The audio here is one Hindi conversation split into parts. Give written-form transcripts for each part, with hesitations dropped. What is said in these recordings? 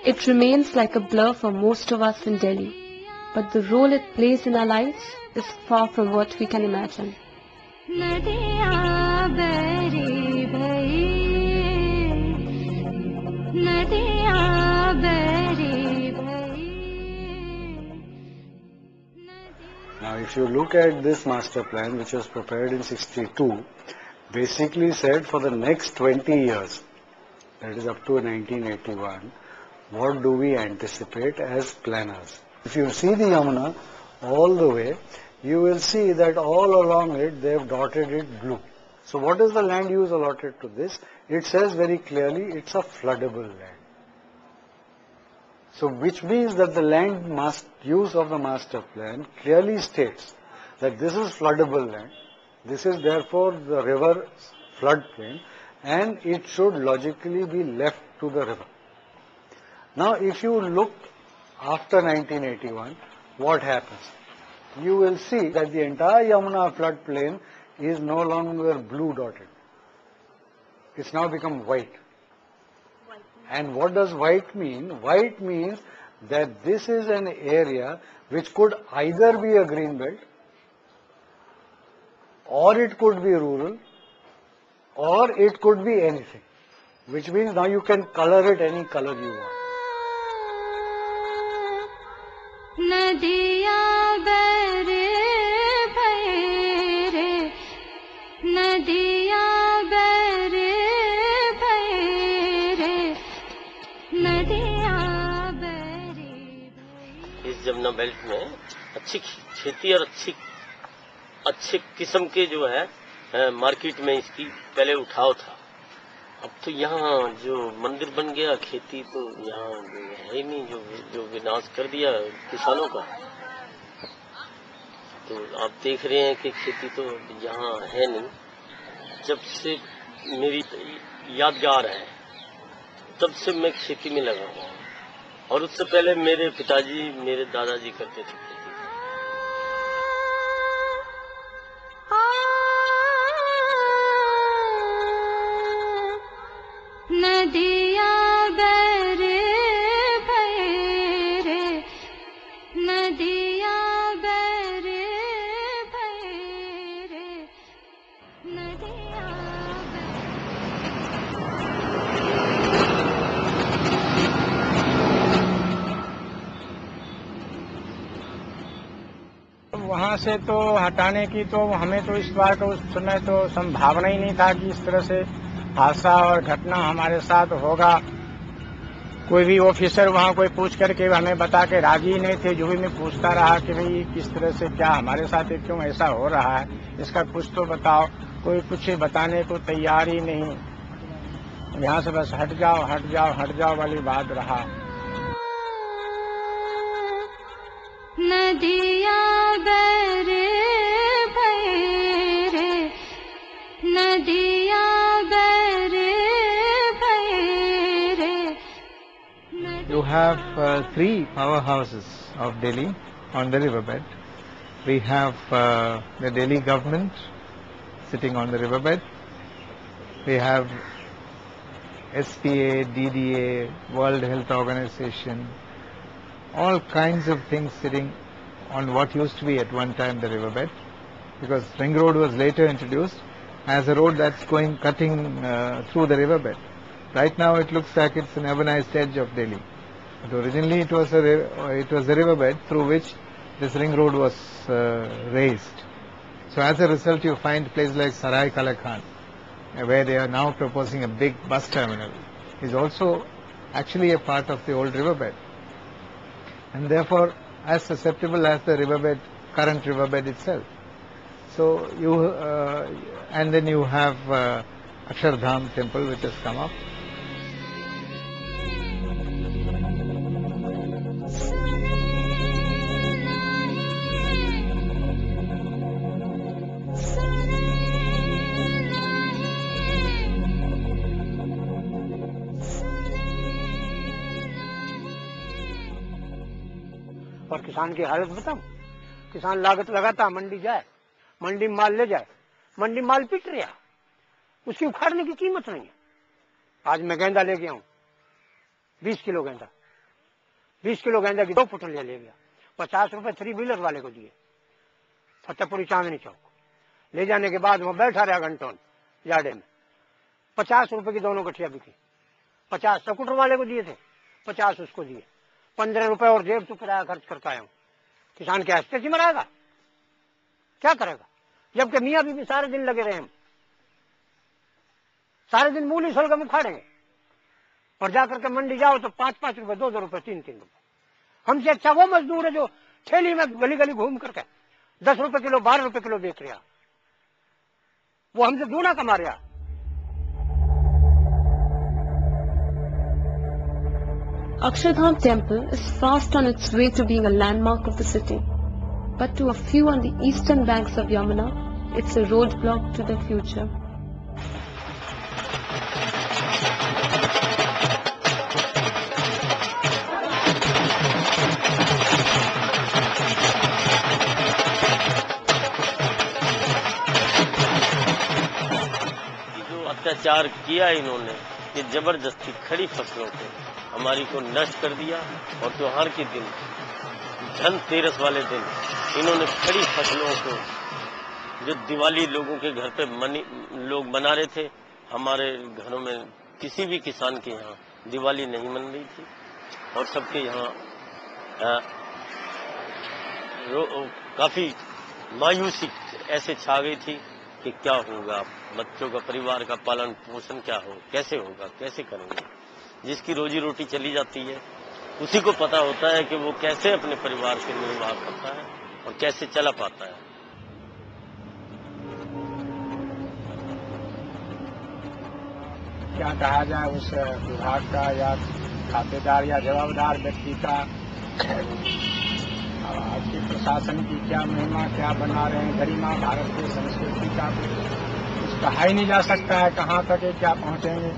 It remains like a blur for most of us in Delhi, but the role it plays in our lives is far from what we can imagine. Now, if you look at this master plan, which was prepared in 62, basically said for the next 20 years, that is up to 1981, what do we anticipate as planners? If you see the Yamuna all the way, you will see that all along it, they have dotted it blue. So what is the land use allotted to this? It says very clearly it's a floodable land. So which means that the land use of the master plan clearly states that this is floodable land, this is therefore the river floodplain, and it should logically be left to the river. Now if you look after 1981, what happens? You will see that the entire Yamuna floodplain is no longer blue dotted. It's now become white. And what does white mean? White means that this is an area which could either be a green belt, or it could be rural, or it could be anything. Which means now you can color it any color you want. इस जमुना बेल्ट में अच्छी खेती और अच्छे किस्म के जो है मार्केट में इसकी पहले उठाव था। अब तो यहाँ जो मंदिर बन गया, खेती तो यहाँ है ही नहीं, जो विनाश कर दिया किसानों का। तो आप देख रहे हैं कि खेती तो यहाँ है नहीं। जब से मेरी यादगार है तब से मैं खेती में लगा हुआ हूँ, और उससे पहले मेरे पिताजी, मेरे दादाजी करते थे खेती। वहाँ से तो हटाने की तो हमें तो इस बार तो उस समय तो संभावना ही नहीं था कि इस तरह से हादसा और घटना हमारे साथ होगा। कोई भी ऑफिसर वहाँ कोई पूछ करके हमें बता के राजी नहीं थे। जो भी मैं पूछता रहा कि भाई किस तरह से क्या हमारे साथ क्यों ऐसा हो रहा है, इसका कुछ तो बताओ। कोई कुछ बताने को तैयार ही नहीं। यहाँ से बस हट जाओ हट जाओ हट जाओ वाली बात रहा। नदिया बरे भैरे, नदिया बरे Bhaire. You have three powerhouses of Delhi on the riverbed. We have the Delhi government sitting on the riverbed. We have SPA, DDA, World Health Organization, all kinds of things sitting on what used to be at one time the riverbed, because Ring Road was later introduced as a road that's cutting through the riverbed. Right now it looks like it's an urbanized edge of Delhi. But originally it was the riverbed through which this ring road was raised. So as a result you find places like Sarai Kala Khan, where they are now proposing a big bus terminal, is also actually a part of the old riverbed, and therefore as susceptible as the current riverbed itself. So and then you have Akshardham temple which has come up. और किसान की हालत बताऊं, किसान लागत लगाता मंडी जाए, मंडी में माल ले जाए, मंडी माल पिट रहा, उसकी उखाड़ने की कीमत नहीं है। आज मैं गेंदा ले गया हूं 20 किलो गेंदा, 20 किलो गेंदा की 2 पुटलियां ले गया। 50 रुपए 3 व्हीलर वाले को दिए, फतेहपुरी चांदनी चौक। ले जाने के बाद वो बैठा रहा घंटों जाड़े में। 50 रुपए की दोनों गठिया बिकी। 50 स्कूटर वाले को दिए थे, 50 उसको दिए। 15 रुपए और जेब से किराया खर्च करता आया हूं। किसान क्या हंसते मराएगा? क्या करेगा? जबकि मियाँ बीवी सारे दिन लगे रहे, हम सारे दिन मूली सलगम उखाड़ेंगे और जाकर के मंडी जाओ तो 5-5 रुपए, 2-2 रुपए, 3-3 रुपए। हमसे अच्छा वो मजदूर है जो ठेली में गली गली घूम करके 10 रुपए किलो, 12 रुपए किलो बेच रहा, वो हमसे दूना कमा रहा। Akshardham temple is fast on its way to being a landmark of the city. But to a few on the eastern banks of Yamuna, it's a roadblock to the future. जो अत्याचार किया इन्होंने, ये जबरदस्ती खड़ी फसलों को हमारी को नष्ट कर दिया। और त्योहार के दिन, धनतेरस वाले दिन, इन्होंने खड़ी फसलों को, जो दिवाली लोगों के घर पे लोग मना रहे थे, हमारे घरों में किसी भी किसान के यहाँ दिवाली नहीं मन रही थी। और सबके यहाँ काफी मायूसी ऐसे छा गई थी कि क्या होगा, बच्चों का, परिवार का पालन पोषण क्या हो, कैसे होगा, कैसे करेंगे। जिसकी रोजी रोटी चली जाती है उसी को पता होता है कि वो कैसे अपने परिवार के निर्वाह करता है और कैसे चला पाता है। क्या कहा जाए उस विभाग का या खातेदार या जवाबदार व्यक्ति का, आज के प्रशासन की क्या महिमा, क्या बना रहे हैं गरिमा भारत की संस्कृति का, कुछ कहा ही नहीं जा सकता है कहाँ तक है, क्या पहुँचेंगे।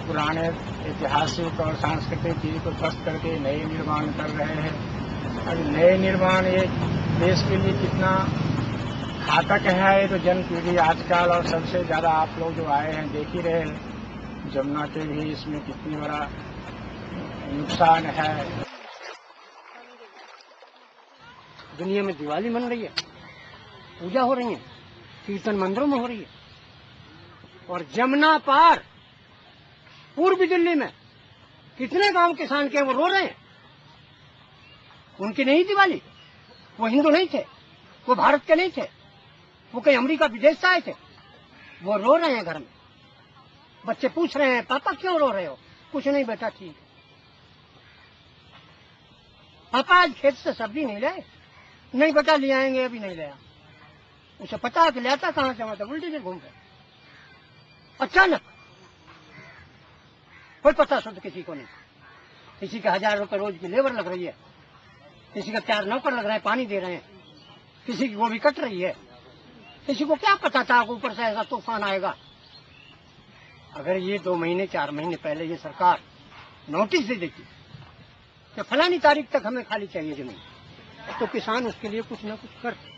पुराने ऐतिहासिक और सांस्कृतिक चीज को ध्वस्त करके नए निर्माण कर रहे हैं। अब नए निर्माण एक देश के लिए कितना घातक है ये तो जन पीढ़ी आजकल, और सबसे ज्यादा आप लोग जो आए हैं देख ही रहे हैं जमुना के भी इसमें कितनी बड़ा नुकसान है। दुनिया में दिवाली मन रही है, पूजा हो रही है, कीर्तन मंदिरों में हो रही है, और जमुना पार पूर्वी दिल्ली में कितने गांव किसान के वो रो रहे हैं। उनकी नहीं दिवाली, वो हिंदू नहीं थे, वो भारत के नहीं थे, वो कहीं अमेरिका विदेश से आए थे, वो रो रहे हैं घर में। बच्चे पूछ रहे हैं पापा क्यों रो रहे हो? कुछ नहीं बेटा, ठीक। पापा आज खेत से सब्जी नहीं लाए? नहीं बेटा ले आएंगे, अभी नहीं लाया। उसे पता कि लाता कहां से, मतलब उल्टी से घूम रहे। अचानक कोई पता शुद्ध किसी को नहीं। किसी का 1000 रुपए रोज की लेबर लग रही है, किसी का 4 नौकर लग रहा है, पानी दे रहे हैं, किसी की गोभी कट रही है। किसी को क्या पता था ऊपर से ऐसा तूफान आएगा। अगर ये 2 महीने 4 महीने पहले ये सरकार नोटिस दे देती कि फलानी तारीख तक हमें खाली चाहिए जमीन, तो किसान उसके लिए कुछ न कुछ करते।